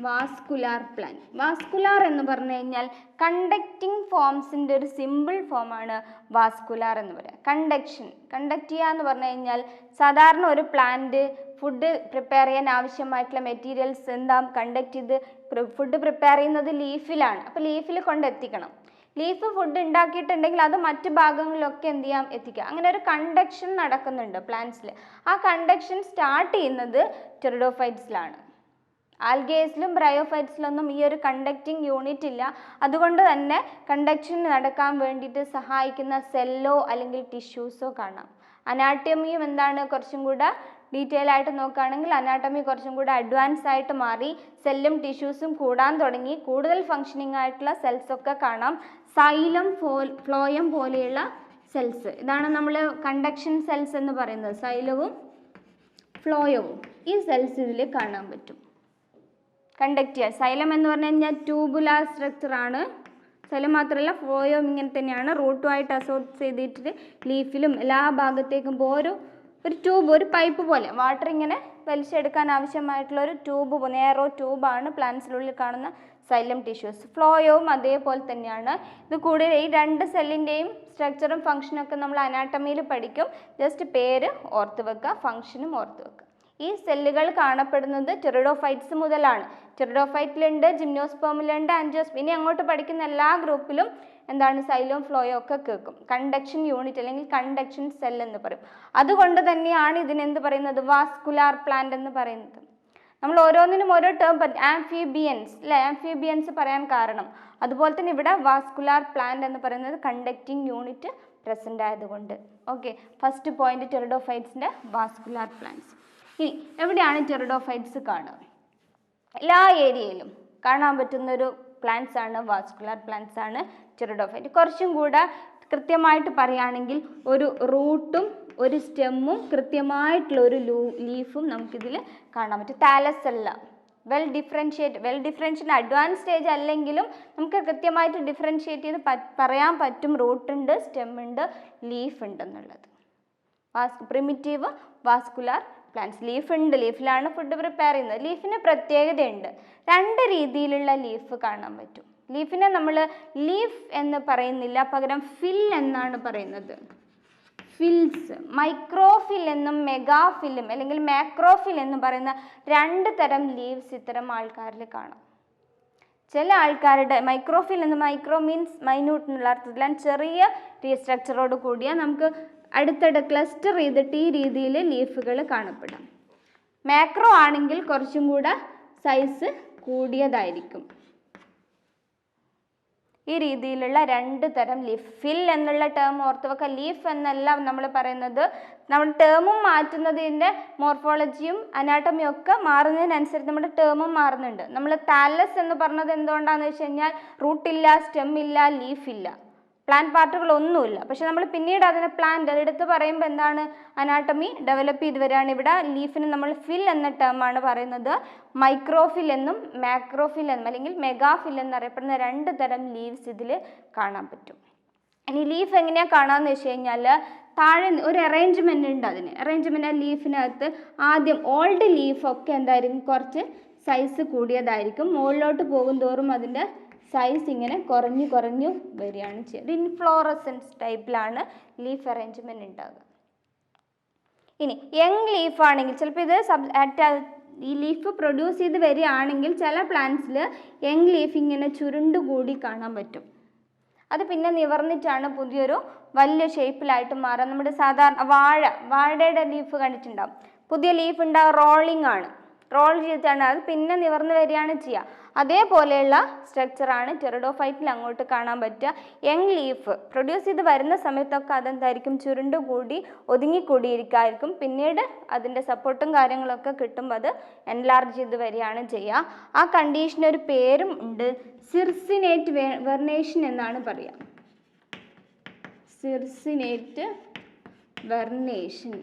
Vascular plant. വാസ്കുലാർ എന്ന് പറഞ്ഞു കഴിഞ്ഞാൽ കണ്ടക്റ്റിംഗ് ഫോംസിൻ്റെ ഒരു സിമ്പിൾ ഫോമാണ് വാസ്കുലാർ എന്ന് പറയുക. കണ്ടക്ട് ചെയ്യുക എന്ന് പറഞ്ഞു കഴിഞ്ഞാൽ സാധാരണ ഒരു പ്ലാന്റ് ഫുഡ് പ്രിപ്പയർ ചെയ്യാൻ ആവശ്യമായിട്ടുള്ള മെറ്റീരിയൽസ് എന്താ കണ്ടക്ട് ചെയ്ത് ഫുഡ് പ്രിപ്പയർ ചെയ്യുന്നത് ലീഫിലാണ്. അപ്പോൾ ലീഫിൽ കൊണ്ടെത്തിക്കണം. ലീഫ് ഫുഡ് ഉണ്ടാക്കിയിട്ടുണ്ടെങ്കിൽ അത് മറ്റ് ഭാഗങ്ങളിലൊക്കെ എന്ത് ചെയ്യാം, എത്തിക്കുക. അങ്ങനെ ഒരു കണ്ടക്ഷൻ നടക്കുന്നുണ്ട് പ്ലാന്റ്സിൽ. ആ കണ്ടക്ഷൻ സ്റ്റാർട്ട് ചെയ്യുന്നത് ടെറിഡോഫൈറ്റ്സിലാണ്. ആൽഗേസിലും ബ്രയോഫൈറ്റ്സിലൊന്നും ഈ ഒരു കണ്ടക്റ്റിംഗ് യൂണിറ്റ് ഇല്ല. അതുകൊണ്ട് തന്നെ കണ്ടക്ഷൻ നടക്കാൻ വേണ്ടിയിട്ട് സഹായിക്കുന്ന സെല്ലോ അല്ലെങ്കിൽ ടിഷ്യൂസോ കാണാം. അനാട്ടമിയും എന്താണ് കുറച്ചും കൂടെ ഡീറ്റെയിൽ ആയിട്ട് നോക്കുകയാണെങ്കിൽ അനാട്ടമി കുറച്ചും കൂടെ അഡ്വാൻസ് ആയിട്ട് മാറി. സെല്ലും ടിഷ്യൂസും കൂടാൻ തുടങ്ങി. കൂടുതൽ ഫങ്ഷനിങ് ആയിട്ടുള്ള സെൽസ് ഒക്കെ കാണാം. സൈലം ഫ്ലോയം പോലെയുള്ള സെൽസ്, ഇതാണ് നമ്മൾ കണ്ടക്ഷൻ സെൽസ് എന്ന് പറയുന്നത്. സൈലവും ഫ്ലോയവും ഈ സെൽസ് ഇതിൽ കാണാൻ പറ്റും. കണ്ടക്ട് ചെയ്യുക. സൈലം എന്ന് പറഞ്ഞു കഴിഞ്ഞാൽ ട്യൂബുലാർ സ്ട്രക്ചറാണ്. സൈലം മാത്രമല്ല ഫ്ലോയും ഇങ്ങനെ തന്നെയാണ്. റൂട്ടുമായിട്ട് അസോസിയേറ്റ് ചെയ്തിട്ട് ലീഫിലും എല്ലാ ഭാഗത്തേക്കും ഒരു ട്യൂബ്, ഒരു പൈപ്പ് പോലെ വാട്ടർ ഇങ്ങനെ വലിച്ചെടുക്കാൻ ആവശ്യമായിട്ടുള്ള ഒരു ട്യൂബ്, നേരോ ട്യൂബാണ് പ്ലാന്റ്സിനുള്ളിൽ കാണുന്ന സൈലം ടിഷ്യൂസ്. ഫ്ലോയവും അതേപോലെ തന്നെയാണ്. ഇത് കൂടി ഈ 2 സെല്ലിൻ്റെയും സ്ട്രക്ചറും ഫംഗ്ഷനും ഒക്കെ നമ്മൾ അനാട്ടമിയിൽ പഠിക്കും. ജസ്റ്റ് പേര് ഓർത്ത് വെക്കുക, ഫംഗ്ഷനും ഓർത്ത് വെക്കുക. ഈ സെല്ലുകൾ കാണപ്പെടുന്നത് ടെറിഡോഫൈറ്റ്സ് മുതലാണ്. ടെറിഡോഫൈറ്റിലുണ്ട്, ജിംനോസ്പേമിലുണ്ട്, ആൻജിയോസ്പേം. ഇനി അങ്ങോട്ട് പഠിക്കുന്ന എല്ലാ ഗ്രൂപ്പിലും എന്താണ് സൈലോം ഫ്ലോയും ഒക്കെ കേൾക്കും. കണ്ടക്ഷൻ യൂണിറ്റ് അല്ലെങ്കിൽ കണ്ടക്ഷൻ സെൽ എന്ന് പറയും. അതുകൊണ്ട് തന്നെയാണ് ഇതിനെന്ത് പറയുന്നത്, വാസ്കുലാർ പ്ലാന്റ് എന്ന് പറയുന്നത്. നമ്മൾ ഓരോന്നിനും ഓരോ ടേം ആംഫിബിയൻസ് അല്ലെ, ആംഫിബിയൻസ് പറയാൻ കാരണം അതുപോലെ തന്നെ ഇവിടെ വാസ്കുലാർ പ്ലാന്റ് എന്ന് പറയുന്നത് കണ്ടക്റ്റിംഗ് യൂണിറ്റ് പ്രസന്റ് ആയതുകൊണ്ട്. ഓക്കെ, ഫസ്റ്റ് പോയിന്റ് ടെറിഡോഫൈറ്റ്സിന്റെ വാസ്കുലാർ പ്ലാന്റ്സ്. ഇനി എവിടെയാണ് ടെറിഡോഫൈറ്റ്സ് കാണുക? എല്ലാ ഏരിയയിലും കാണാൻ പറ്റുന്നൊരു പ്ലാന്റ്സ് ആണ് വാസ്കുലാർ പ്ലാന്റ്സ് ആണ് ടെറിഡോഫൈറ്റ്. കുറച്ചും കൂടെ കൃത്യമായിട്ട് പറയുകയാണെങ്കിൽ ഒരു റൂട്ടും ഒരു സ്റ്റെമ്മും കൃത്യമായിട്ടുള്ള ഒരു ലീഫും നമുക്കിതിൽ കാണാൻ പറ്റും. താലസ് അല്ല, വെൽ ഡിഫറൻഷ്യേറ്റ് അഡ്വാൻസ് സ്റ്റേജ് അല്ലെങ്കിലും നമുക്ക് കൃത്യമായിട്ട് ഡിഫറൻഷ്യേറ്റ് ചെയ്ത് പറയാൻ പറ്റും. റൂട്ടുണ്ട്, സ്റ്റെമ്മുണ്ട്, ലീഫ് ഉണ്ടെന്നുള്ളത്. Primitive vascular plants. ലീഫ് ഉണ്ട്, ലീഫിലാണ് ഫുഡ് പ്രിപ്പയർ ചെയ്യുന്നത്. ലീഫിന് പ്രത്യേകതയുണ്ട്. 2 രീതിയിലുള്ള ലീഫ് കാണാൻ പറ്റും. ലീഫിനെ നമ്മൾ ലീഫ് എന്ന് പറയുന്നില്ല, പകരം ഫിൽ എന്നാണ് പറയുന്നത്. ഫിൽസ്, മൈക്രോഫിൽ എന്നും മെഗാഫിലും അല്ലെങ്കിൽ മാക്രോഫിൽ എന്നും പറയുന്ന 2 തരം ലീവ്സ് ഇത്തരം ആൾക്കാരിൽ കാണാം. ചില ആൾക്കാരുടെ മൈക്രോഫിൽ എന്ന്, മൈക്രോ മീൻസ് മൈന്യൂട്ട് എന്നുള്ള അർത്ഥത്തിലാണ്, ചെറിയ സ്ട്രക്ചറോട് കൂടിയ നമുക്ക് അടുത്തിടെ ക്ലസ്റ്റർ ചെയ്തിട്ട് ഈ രീതിയിൽ ലീഫുകൾ കാണപ്പെടാം. മാക്രോ ആണെങ്കിൽ കുറച്ചും കൂടെ സൈസ് കൂടിയതായിരിക്കും. ഈ രീതിയിലുള്ള രണ്ട് തരം ലീഫ്. ഫിൽ എന്നുള്ള ടേം ഓർത്ത് വെക്കുക. ലീഫ് എന്നല്ല നമ്മൾ പറയുന്നത്. നമ്മൾ ടേമും മാറ്റുന്നതിൻ്റെ മോർഫോളജിയും അനാട്ടമിയും ഒക്കെ മാറുന്നതിനനുസരിച്ച് നമ്മുടെ ടേമും മാറുന്നുണ്ട്. നമ്മൾ താലസ് എന്ന് പറഞ്ഞത് എന്തുകൊണ്ടാണെന്ന് വെച്ച് കഴിഞ്ഞാൽ റൂട്ടില്ല, സ്റ്റെം ഇല്ല, ലീഫ് ഇല്ല, പ്ലാന്റ് പാർട്ടുകൾ ഒന്നുമില്ല. പക്ഷെ നമ്മൾ പിന്നീട് അതിനെ പ്ലാന്റ് അതെടുത്ത് പറയുമ്പോൾ എന്താണ് അനാട്ടമി ഡെവലപ്പ് ചെയ്ത് വരികയാണ്. ഇവിടെ ലീഫിന് നമ്മൾ ഫിൽ എന്ന ടേമാണ് പറയുന്നത്. മൈക്രോഫിൽ എന്നും മാക്രോഫിൽ എന്നും അല്ലെങ്കിൽ മെഗാഫിൽ എന്നറിയപ്പെടുന്ന രണ്ട് തരം ലീവ്സ് ഇതിൽ കാണാൻ പറ്റും. ഇനി ലീഫ് എങ്ങനെയാണ് കാണാമെന്ന് വെച്ച് കഴിഞ്ഞാൽ താഴെ ഒരു അറേഞ്ച്മെൻ്റ് ഉണ്ട്. അതിന് അറേഞ്ച്മെൻ്റ് ലീഫിനകത്ത് ആദ്യം ഓൾഡ് ലീഫൊക്കെ എന്തായിരിക്കും കുറച്ച് സൈസ് കൂടിയതായിരിക്കും. മുകളിലോട്ട് പോകും തോറും അതിൻ്റെ സൈസ് ഇങ്ങനെ കുറഞ്ഞു കുറഞ്ഞു വരികയാണ് ചെയ്യുന്നത്. ഇൻഫ്ലോറസൻസ് ടൈപ്പിലാണ് ലീഫ് അറേഞ്ച്മെൻറ്റ് ഉണ്ടാകുക. ഇനി യങ് ലീഫ് ആണെങ്കിൽ ചിലപ്പോൾ ഇത് ഈ ലീഫ് പ്രൊഡ്യൂസ് ചെയ്ത് വരികയാണെങ്കിൽ ചില പ്ലാന്റ്സിൽ യങ് ലീഫ് ഇങ്ങനെ ചുരുണ്ടുകൂടി കാണാൻ പറ്റും. അത് പിന്നെ നിവർന്നിട്ടാണ് പുതിയൊരു വലിയ ഷേപ്പിലായിട്ട് മാറുക. നമ്മുടെ സാധാരണ വാഴയുടെ ലീഫ് കണ്ടിട്ടുണ്ടാവും. പുതിയ ലീഫ് ഉണ്ടാകുക റോളിംഗ് ആണ്. റോൾ ചെയ്തിട്ടാണ് അത് പിന്നെ നിവർന്ന് വരികയാണ് ചെയ്യുക. അതേപോലെയുള്ള സ്ട്രക്ചറാണ് ടെറിഡോഫൈറ്റിൽ അങ്ങോട്ട് കാണാൻ പറ്റുക. യങ് ലീഫ് പ്രൊഡ്യൂസ് ചെയ്ത് വരുന്ന സമയത്തൊക്കെ അതെന്തായിരിക്കും ചുരുണ്ടുകൂടി ഒതുങ്ങിക്കൂടിയിരിക്കായിരിക്കും. പിന്നീട് അതിൻ്റെ സപ്പോർട്ടും കാര്യങ്ങളൊക്കെ കിട്ടുമ്പോൾ അത് എൻലാർജ് ചെയ്ത് വരികയാണ് ചെയ്യുക. ആ കണ്ടീഷന് ഒരു പേരും ഉണ്ട്. സിർസിനേറ്റ് വെർനേഷൻ എന്നാണ് പറയുക. സിർസിനേറ്റ്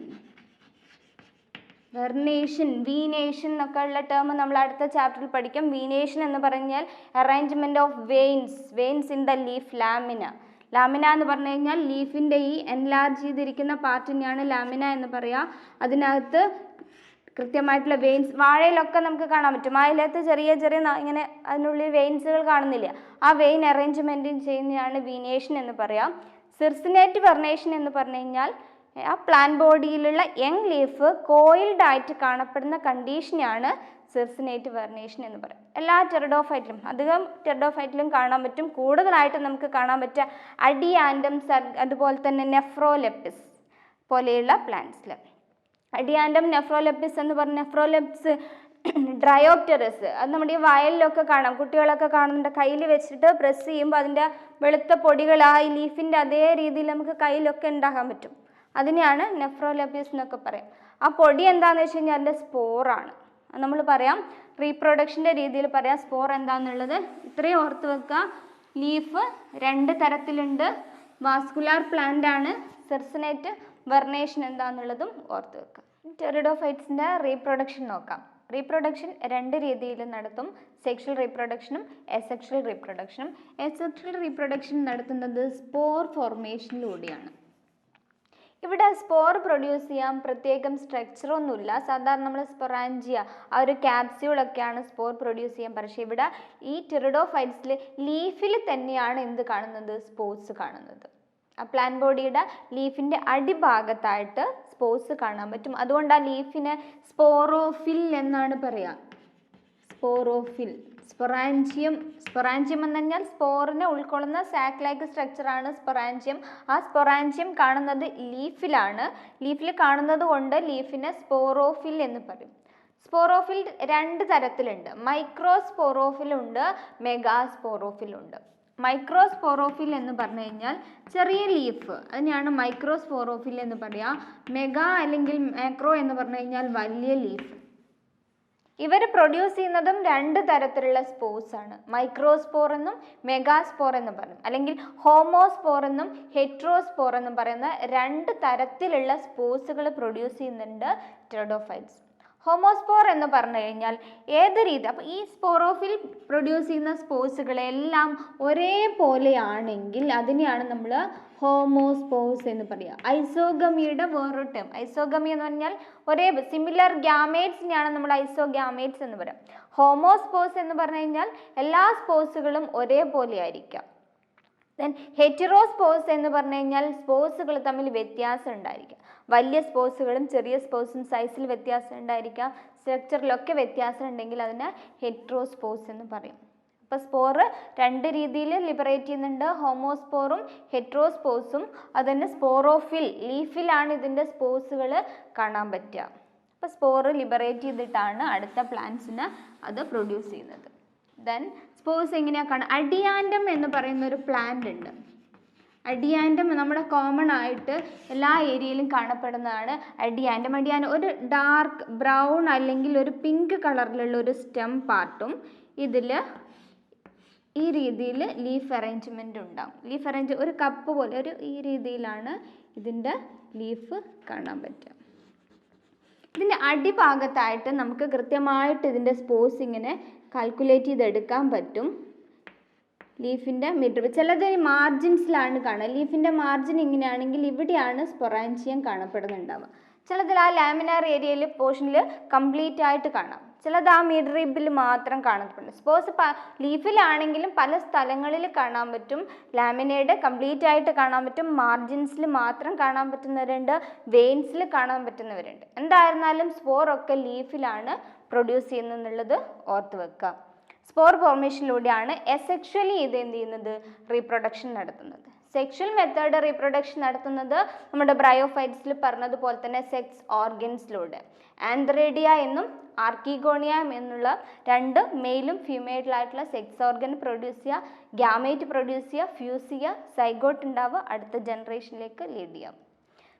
വെർനേഷൻ, വീനേഷൻ എന്നൊക്കെ ഉള്ള ടേം നമ്മൾ അടുത്ത ചാപ്റ്ററിൽ പഠിക്കും. വീനേഷൻ എന്ന് പറഞ്ഞാൽ arrangement of veins in the leaf lamina. Lamina എന്ന് പറഞ്ഞു കഴിഞ്ഞാൽ ലീഫിൻ്റെ ഈ എൻലാർജ് ചെയ്തിരിക്കുന്ന പാർട്ടിനെയാണ് ലാമിന എന്ന് പറയുക. അതിനകത്ത് കൃത്യമായിട്ടുള്ള വെയിൻസ് വാഴയിലൊക്കെ നമുക്ക് കാണാൻ പറ്റും. വാഴയിലകത്ത് ചെറിയ ഇങ്ങനെ അതിനുള്ളിൽ വെയിൻസുകൾ കാണുന്നില്ല. ആ വെയിൻ അറേഞ്ച്മെൻറ്റ് ചെയ്യുന്നതാണ് വീനേഷൻ എന്ന് പറയാം. സിർസിനേറ്റ് വെർനേഷൻ എന്ന് പറഞ്ഞു കഴിഞ്ഞാൽ ആ പ്ലാന്റ് ബോഡിയിലുള്ള യങ് ലീഫ് കോയിൽഡ് ആയിട്ട് കാണപ്പെടുന്ന കണ്ടീഷനെയാണ് സിർസിനേറ്റ് വെർനേഷൻ എന്ന് പറയും. എല്ലാ ടെറിഡോഫൈറ്റിലും അധികം ടെറിഡോഫൈറ്റിലും കാണാൻ പറ്റും. കൂടുതലായിട്ട് നമുക്ക് കാണാൻ പറ്റുക അഡിയാൻഡം, അതുപോലെ തന്നെ നെഫ്രോലെപ്പിസ് പോലെയുള്ള പ്ലാന്റ്സിൽ. അഡിയാൻഡം, നെഫ്രോലെപ്പിസ് എന്ന് പറഞ്ഞ നെഫ്രോലെപ്പിസ് ഡ്രയോപ്റ്ററസ് അത് നമ്മുടെ ഈ വയലിലൊക്കെ കാണാം. കുട്ടികളൊക്കെ കാണുന്നുണ്ട്. കയ്യിൽ വെച്ചിട്ട് പ്രസ് ചെയ്യുമ്പോൾ അതിൻ്റെ വെളുത്ത പൊടികൾ ആ ഈ ലീഫിൻ്റെ അതേ രീതിയിൽ നമുക്ക് കയ്യിലൊക്കെ ഉണ്ടാക്കാൻ പറ്റും. അതിനെയാണ് നെഫ്രോലെപ്പിസ് എന്നൊക്കെ പറയാം. ആ പൊടി എന്താണെന്ന് വെച്ച് കഴിഞ്ഞാൽ അതിൻ്റെ സ്പോറാണ്. നമ്മൾ പറയാം റീപ്രൊഡക്ഷൻ്റെ രീതിയിൽ പറയാം സ്പോർ എന്താണെന്നുള്ളത്. ഇത്രയും ഓർത്ത് വെക്കുക. ലീഫ് രണ്ട് തരത്തിലുണ്ട്. വാസ്കുലാർ പ്ലാന്റ് ആണ്. സിർസിനേറ്റ് വെർനേഷൻ എന്താണെന്നുള്ളതും ഓർത്ത് വെക്കുക. ടെറിഡോഫൈറ്റ്സിൻ്റെ റീപ്രൊഡക്ഷൻ നോക്കാം. റീപ്രൊഡക്ഷൻ രണ്ട് രീതിയിൽ നടത്തും. സെക്ഷൽ റീപ്രൊഡക്ഷനും എസെക്ഷൽ റീപ്രൊഡക്ഷനും. എസെക്ഷൽ റീപ്രൊഡക്ഷൻ നടത്തുന്നത് സ്പോർ ഫോർമേഷനിലൂടെയാണ്. ഇവിടെ സ്പോർ പ്രൊഡ്യൂസ് ചെയ്യാൻ പ്രത്യേകം സ്ട്രക്ചറൊന്നുമില്ല. സാധാരണ നമ്മൾ സ്പൊറാഞ്ചിയ ആ ഒരു ക്യാപ്സ്യൂളൊക്കെയാണ് സ്പോർ പ്രൊഡ്യൂസ് ചെയ്യാൻ. പക്ഷേ ഇവിടെ ഈ ടെറിഡോഫൈറ്റ്സിൽ ലീഫിൽ തന്നെയാണ് എന്ത് കാണുന്നത്? സ്പോർസ് കാണുന്നത്. ആ പ്ലാന്റ് ബോഡിയുടെ ലീഫിൻ്റെ അടിഭാഗത്തായിട്ട് സ്പോർസ് കാണാൻ പറ്റും. അതുകൊണ്ട് ആ ലീഫിനെ സ്പോറോഫിൽ എന്നാണ് പറയുക. സ്പോറോഫിൽ. സ്പൊറാഞ്ചിയം എന്ന് പറഞ്ഞാൽ സ്പോറിനെ ഉൾക്കൊള്ളുന്ന സാക്ക് ലൈക്ക് സ്ട്രക്ചറാണ് സ്പൊറാഞ്ചിയം. ആ സ്പൊറാഞ്ചിയം കാണുന്നത് ലീഫിലാണ്. ലീഫിൽ കാണുന്നത് കൊണ്ട് ലീഫിനെ സ്പോറോഫിൽ എന്ന് പറയും. സ്പോറോഫിൽ രണ്ട് തരത്തിലുണ്ട്. മൈക്രോസ്പോറോഫിലുണ്ട്, മെഗാസ്പോറോഫിലുണ്ട്. മൈക്രോസ്പോറോഫിൽ എന്ന് പറഞ്ഞു കഴിഞ്ഞാൽ ചെറിയ ലീഫ്, അതിനെയാണ് മൈക്രോസ്പോറോഫിൽ എന്ന് പറയുക. മെഗാ അല്ലെങ്കിൽ മാക്രോ എന്ന് പറഞ്ഞു കഴിഞ്ഞാൽ വലിയ ലീഫ്. ഇവർ പ്രൊഡ്യൂസ് ചെയ്യുന്നതും രണ്ട് തരത്തിലുള്ള സ്പോർസ് ആണ്. മൈക്രോസ്പോർ എന്നും മെഗാസ്പോർ എന്നും പറയും. അല്ലെങ്കിൽ ഹോമോസ്പോർ എന്നും ഹെട്രോസ്പോർ എന്നും പറയുന്ന രണ്ട് തരത്തിലുള്ള സ്പോർസുകൾ പ്രൊഡ്യൂസ് ചെയ്യുന്നുണ്ട് ടെറിഡോഫൈറ്റ്സ്. ഹോമോസ്പോർ എന്ന് പറഞ്ഞു കഴിഞ്ഞാൽ ഏത് രീതി, അപ്പോൾ ഈ സ്പോറോഫിൽ പ്രൊഡ്യൂസ് ചെയ്യുന്ന സ്പോർസുകളെല്ലാം ഒരേപോലെയാണെങ്കിൽ അതിനെയാണ് നമ്മൾ ഹോമോസ്പോർസ് എന്ന് പറയുക. ഐസോഗമിയുടെ വേറൊരു ടേം. ഐസോഗമി എന്ന് പറഞ്ഞാൽ ഒരേ സിമിലർ ഗ്യാമേറ്റ്സിനെയാണ് നമ്മൾ ഐസോഗ്യാമേറ്റ്സ് എന്ന് പറയുക. ഹോമോസ്പോർസ് എന്ന് പറഞ്ഞു കഴിഞ്ഞാൽ എല്ലാ സ്പോർസുകളും ഒരേപോലെ ആയിരിക്കാം. ദെൻ ഹെറ്ററോസ്പോർസ് എന്ന് പറഞ്ഞു കഴിഞ്ഞാൽ സ്പോർസുകൾ തമ്മിൽ വ്യത്യാസം ഉണ്ടായിരിക്കാം. വലിയ സ്പോർസുകളും ചെറിയ സ്പോർസും സൈസിൽ വ്യത്യാസം ഉണ്ടായിരിക്കാം. സ്ട്രക്ചറിലൊക്കെ വ്യത്യാസം ഉണ്ടെങ്കിൽ അതിനെ ഹെറ്ററോസ്പോർസ് എന്ന് പറയും. അപ്പോൾ സ്പോറ് രണ്ട് രീതിയിൽ ലിബറേറ്റ് ചെയ്യുന്നുണ്ട്, ഹോമോസ്പോറും ഹെട്രോസ്പോസും. അതുതന്നെ സ്പോറോഫിൽ ലീഫിലാണ് ഇതിൻ്റെ സ്പോസുകൾ കാണാൻ പറ്റുക. അപ്പോൾ സ്പോറ് ലിബറേറ്റ് ചെയ്തിട്ടാണ് അടുത്ത പ്ലാന്റ്സിന് അത് പ്രൊഡ്യൂസ് ചെയ്യുന്നത്. ദെൻ സ്പോസ് എങ്ങനെയാണ് കാണുക? അഡിയാൻഡം എന്ന് പറയുന്ന ഒരു പ്ലാന്റ് ഉണ്ട്. അഡിയാൻഡം നമ്മുടെ കോമൺ ആയിട്ട് എല്ലാ ഏരിയയിലും കാണപ്പെടുന്നതാണ് അഡിയാൻഡം. ഒരു ഡാർക്ക് ബ്രൗൺ അല്ലെങ്കിൽ ഒരു പിങ്ക് കളറിലുള്ള ഒരു സ്റ്റെം പാർട്ടും ഇതിൽ ഈ രീതിയിൽ ലീഫ് അറേഞ്ച്മെൻ്റ് ഉണ്ടാവും. ലീഫ് അറേഞ്ച് ഒരു കപ്പ് പോലെ ഈ രീതിയിലാണ് ഇതിൻ്റെ ലീഫ് കാണാൻ പറ്റുക. ഇതിൻ്റെ അടിഭാഗത്തായിട്ട് നമുക്ക് കൃത്യമായിട്ട് ഇതിൻ്റെ സ്പോസ് ഇങ്ങനെ കാൽക്കുലേറ്റ് ചെയ്തെടുക്കാൻ പറ്റും. ലീഫിൻ്റെ മിഡിൽ ചിലത് മാർജിൻസിലാണ് കാണുക. ലീഫിൻ്റെ മാർജിൻ ഇങ്ങനെയാണെങ്കിൽ ഇവിടെയാണ് സ്പൊറാൻജിയം കാണപ്പെടുന്നുണ്ടാവുക. ചിലതിൽ ആ ലാമിനാർ ഏരിയയിൽ പോർഷനിൽ കംപ്ലീറ്റ് ആയിട്ട് കാണാം, ചിലത് ആ മിഡ് റിബിൽ മാത്രം കാണപ്പെടുന്നു. സ്പോസ് ലീഫിലാണെങ്കിലും പല സ്ഥലങ്ങളിൽ കാണാൻ പറ്റും. ലാമിനയുടെ കംപ്ലീറ്റ് ആയിട്ട് കാണാൻ പറ്റും, മാർജിൻസിൽ മാത്രം കാണാൻ പറ്റുന്നവരുണ്ട്, വെയിൻസിൽ കാണാൻ പറ്റുന്നവരുണ്ട്. എന്തായിരുന്നാലും സ്പോറൊക്കെ ലീഫിലാണ് പ്രൊഡ്യൂസ് ചെയ്യുന്നതെന്നുള്ളത് ഓർത്ത് വെക്കുക. സ്പോർ ഫോർമേഷനിലൂടെയാണ് എസെക്ഷലി ഇത് എന്ത് ചെയ്യുന്നത്? റീപ്രൊഡക്ഷൻ നടത്തുന്നത്. സെക്ഷൽ മെത്തേഡ് റീപ്രൊഡക്ഷൻ നടത്തുന്നത് നമ്മുടെ ബ്രയോഫൈറ്റ്സിൽ പറഞ്ഞതുപോലെ തന്നെ സെക്സ് ഓർഗൻസിലൂടെ. ആന്ത്രേഡിയ എന്നും ആർക്കിഗോണിയ എന്നുള്ള രണ്ട് മെയിലും ഫീമെയിലായിട്ടുള്ള സെക്സ് ഓർഗൻ പ്രൊഡ്യൂസ് ചെയ്യുക, ഗ്യാമേറ്റ് പ്രൊഡ്യൂസ് ചെയ്യുക, ഫ്യൂസ് ചെയ്യുക, സൈഗോട്ട് ഉണ്ടാവുക, അടുത്ത ജനറേഷനിലേക്ക് ലീഡ് ചെയ്യാം.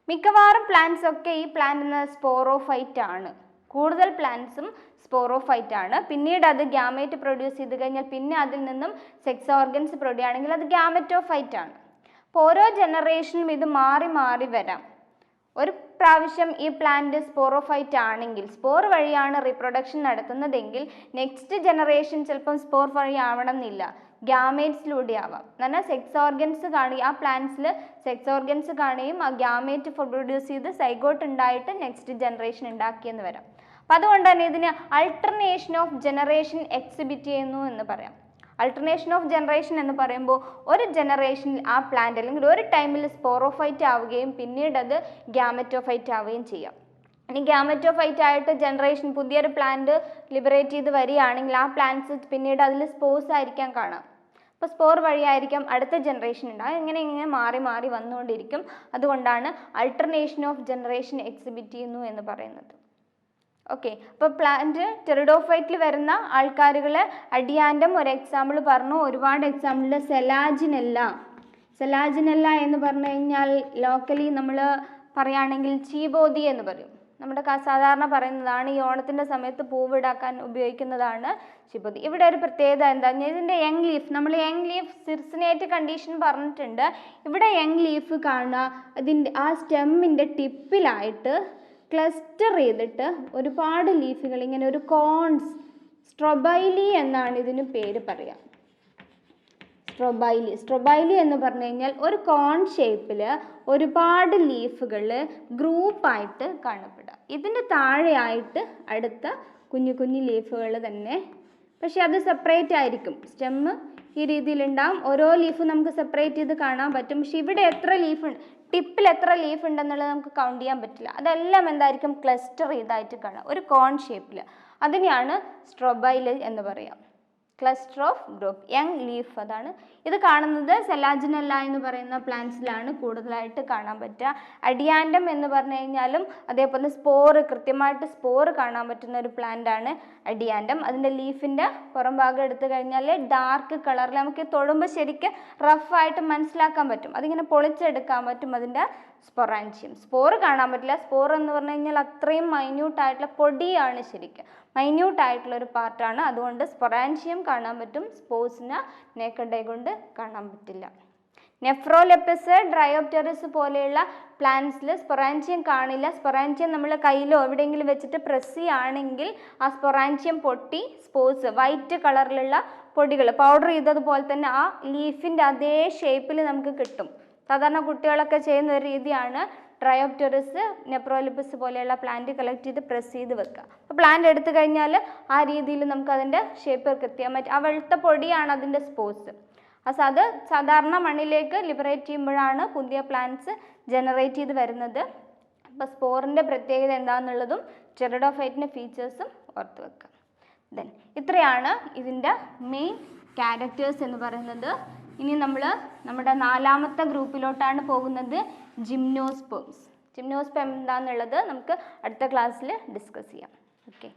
മിക്കവാറും പ്ലാന്റ്സ് ഒക്കെ ഈ പ്ലാന്റ് എന്ന സ്പോറോഫൈറ്റ് ആണ്. കൂടുതൽ പ്ലാന്റ്സും സ്പോറോഫൈറ്റ് ആണ്. പിന്നീട് അത് ഗ്യാമേറ്റ് പ്രൊഡ്യൂസ് ചെയ്ത് കഴിഞ്ഞാൽ പിന്നെ അതിൽ നിന്നും സെക്സ് ഓർഗൻസ് പ്രൊഡ്യൂസ് ആണെങ്കിൽ അത് ഗ്യാമറ്റോഫൈറ്റ് ആണ്. അപ്പോൾ ഓരോ ജനറേഷനും ഇത് മാറി മാറി വരാം. ഒരു പ്രാവശ്യം ഈ പ്ലാന്റ് സ്പോറോഫൈറ്റ് ആണെങ്കിൽ, സ്പോർ വഴിയാണ് റീപ്രൊഡക്ഷൻ നടത്തുന്നതെങ്കിൽ നെക്സ്റ്റ് ജനറേഷൻ ചിലപ്പം സ്പോർ വഴി ആവണം എന്നില്ല, ഗ്യാമേറ്റ്സിലൂടെ ആവാം. എന്നാൽ സെക്സ് ഓർഗൻസ് കാണുകയും ആ പ്ലാന്റ്സിൽ സെക്സ് ഓർഗൻസ് കാണുകയും ആ ഗ്യാമേറ്റ് പ്രൊഡ്യൂസ് ചെയ്ത് സൈഗോട്ട് ഉണ്ടായിട്ട് നെക്സ്റ്റ് ജനറേഷൻ ഉണ്ടാക്കിയെന്ന് വരാം. അപ്പം അതുകൊണ്ട് തന്നെ ഇതിന് അൾട്ടർനേഷൻ ഓഫ് ജനറേഷൻ എക്സിബിറ്റ് ചെയ്യുന്നു എന്ന് പറയാം. അൾട്ടർനേഷൻ ഓഫ് ജനറേഷൻ എന്ന് പറയുമ്പോൾ ഒരു ജനറേഷനിൽ ആ പ്ലാന്റ് അല്ലെങ്കിൽ ഒരു ടൈമിൽ സ്പോറോഫൈറ്റ് ആവുകയും പിന്നീട് അത് ഗ്യാമറ്റോഫൈറ്റ് ആവുകയും ചെയ്യാം. ഇനി ഗ്യാമറ്റോഫൈറ്റ് ആയിട്ട് ജനറേഷൻ പുതിയൊരു പ്ലാന്റ് ലിബറേറ്റ് ചെയ്ത് വരികയാണെങ്കിൽ ആ പ്ലാന്റ്സ് പിന്നീട് അതിൽ സ്പോർസ് ആയിരിക്കാം കാണാം. അപ്പോൾ സ്പോർ വഴിയായിരിക്കാം അടുത്ത ജനറേഷൻ ഉണ്ടാകും. ഇങ്ങനെ മാറി മാറി വന്നുകൊണ്ടിരിക്കും. അതുകൊണ്ടാണ് അൾട്ടർനേഷൻ ഓഫ് ജനറേഷൻ എക്സിബിറ്റ് ചെയ്യുന്നു എന്ന് പറയുന്നത്. ഓക്കെ, അപ്പോൾ പ്ലാന്റ് ടെറിഡോഫൈറ്റിൽ വരുന്ന ആൾക്കാരുകൾ അഡിയാൻഡം ഒരു എക്സാമ്പിൾ പറഞ്ഞു. ഒരുപാട് എക്സാമ്പിൾ സെലാജിനെല്ല എന്ന് പറഞ്ഞു കഴിഞ്ഞാൽ ലോക്കലി നമ്മൾ പറയുകയാണെങ്കിൽ ചീബോതി എന്ന് പറയും. നമ്മുടെ സാധാരണ പറയുന്നതാണ്, ഈ ഓണത്തിൻ്റെ സമയത്ത് പൂവിടാക്കാൻ ഉപയോഗിക്കുന്നതാണ് ചീബോതി. ഇവിടെ ഒരു പ്രത്യേകത എന്താ, ഇതിൻ്റെ യങ് ലീഫ്, നമ്മൾ യങ് ലീഫ് സിർസിനേറ്റ് കണ്ടീഷൻ പറഞ്ഞിട്ടുണ്ട്. ഇവിടെ യങ് ലീഫ് കാണുക, അതിൻ്റെ ആ സ്റ്റെമ്മിൻ്റെ ടിപ്പിലായിട്ട് ക്ലസ്റ്റർ ചെയ്തിട്ട് ഒരുപാട് ലീഫുകൾ ഇങ്ങനെ ഒരു കോൺസ്, സ്ട്രൊബൈലി എന്നാണ് ഇതിന് പേര് പറയുക. സ്ട്രൊബൈലി എന്ന് പറഞ്ഞു കഴിഞ്ഞാൽ ഒരു കോൺ ഷേപ്പിൽ ഒരുപാട് ലീഫുകൾ ഗ്രൂപ്പായിട്ട് കാണപ്പെടുക. ഇതിൻ്റെ താഴെയായിട്ട് അടുത്ത കുഞ്ഞു കുഞ്ഞു ലീഫുകൾ തന്നെ, പക്ഷെ അത് സെപ്പറേറ്റ് ആയിരിക്കും. സ്റ്റെമ്മ് ഈ രീതിയിലുണ്ടാവും. ഓരോ ലീഫും നമുക്ക് സെപ്പറേറ്റ് ചെയ്ത് കാണാൻ പറ്റും. പക്ഷെ ഇവിടെ എത്ര ലീഫ് ഉണ്ട്, ടിപ്പിൽ എത്ര ലീഫ് ഉണ്ടെന്നുള്ളത് നമുക്ക് കൗണ്ട് ചെയ്യാൻ പറ്റില്ല. അതെല്ലാം എന്തായിരിക്കും? ക്ലസ്റ്റർ ചെയ്തായിട്ട് കാണാം, ഒരു കോൺ ഷേപ്പിൽ. അതിനെയാണ് സ്ട്രൊബൈല് എന്ന് പറയാം. Cluster of group, young leaf. അതാണ് ഇത് കാണുന്നത് സെലാജിനെല്ല എന്ന് പറയുന്ന പ്ലാന്റ്സിലാണ് കൂടുതലായിട്ട് കാണാൻ പറ്റുക. അഡിയാൻഡം എന്ന് പറഞ്ഞു കഴിഞ്ഞാലും അതേപോലെ കൃത്യമായിട്ട് സ്പോർ കാണാൻ പറ്റുന്ന ഒരു പ്ലാന്റ് ആണ് അഡിയാൻഡം. അതിൻ്റെ ലീഫിൻ്റെ പുറം ഭാഗം എടുത്തു കഴിഞ്ഞാൽ ഡാർക്ക് കളറിൽ നമുക്ക് തൊടുമ്പോൾ ശരിക്കും റഫായിട്ട് മനസ്സിലാക്കാൻ പറ്റും. അതിങ്ങനെ പൊളിച്ചെടുക്കാൻ പറ്റും അതിൻ്റെ സ്പൊറാൻജിയം. സ്പോർ കാണാൻ പറ്റില്ല. സ്പോർ എന്ന് പറഞ്ഞു കഴിഞ്ഞാൽ അത്രയും മൈന്യൂട്ടായിട്ടുള്ള പൊടിയാണ്, ശരിക്കും മൈന്യൂട്ടായിട്ടുള്ളൊരു പാർട്ടാണ്. അതുകൊണ്ട് സ്പൊറാൻജിയം കാണാൻ പറ്റും, സ്പോർസിന് നേക്കഡ് ഐ കൊണ്ട് കാണാൻ പറ്റില്ല. നെഫ്രോലെപ്പിസ്, ഡ്രയോപ്റ്റെറിസ് പോലെയുള്ള പ്ലാന്റ്സിൽ സ്പൊറാൻജിയം കാണില്ല. സ്പൊറാൻജിയം നമ്മൾ കയ്യിലോ എവിടെയെങ്കിലും വെച്ചിട്ട് പ്രസ് ചെയ്യുകയാണെങ്കിൽ ആ സ്പൊറാൻജിയം പൊട്ടി സ്പോർസ് വൈറ്റ് കളറിലുള്ള പൊടികൾ പൗഡർ ചെയ്തതുപോലെ തന്നെ ആ ലീഫിൻ്റെ അതേ ഷേപ്പിൽ നമുക്ക് കിട്ടും. സാധാരണ കുട്ടികളൊക്കെ ചെയ്യുന്ന ഒരു രീതിയാണ് ഡ്രയോപ്റ്റെറിസ്, നെഫ്രോലെപ്പിസ് പോലെയുള്ള പ്ലാന്റ് കളക്ട് ചെയ്ത് പ്രസ് ചെയ്ത് വെക്കുക. അപ്പോൾ പ്ലാന്റ് എടുത്തു കഴിഞ്ഞാൽ ആ രീതിയിൽ നമുക്ക് അതിൻ്റെ ഷേപ്പ് കൃത്യം പറ്റും. ആ വെളുത്ത പൊടിയാണ് അതിൻ്റെ സ്പോർസ്. അത് സാധാരണ മണ്ണിലേക്ക് ലിബറേറ്റ് ചെയ്യുമ്പോഴാണ് പുതിയ പ്ലാന്റ്സ് ജനറേറ്റ് ചെയ്ത് വരുന്നത്. അപ്പോൾ സ്പോറിൻ്റെ പ്രത്യേകത എന്താണെന്നുള്ളതും ടെറിഡോഫൈറ്റിൻ്റെ ഫീച്ചേഴ്സും ഓർത്ത് വെക്കുക. ദെൻ ഇത്രയാണ് ഇതിൻ്റെ മെയിൻ ക്യാരക്ടേഴ്സ് എന്ന് പറയുന്നത്. ഇനി നമ്മൾ നമ്മുടെ 4ാമത്തെ ഗ്രൂപ്പിലോട്ടാണ് പോകുന്നത്, ജിംനോസ്പേംസ്. ജിംനോസ്പേം എന്താണെന്നുള്ളത് നമുക്ക് അടുത്ത ക്ലാസ്സിൽ ഡിസ്കസ് ചെയ്യാം. ഓക്കെ.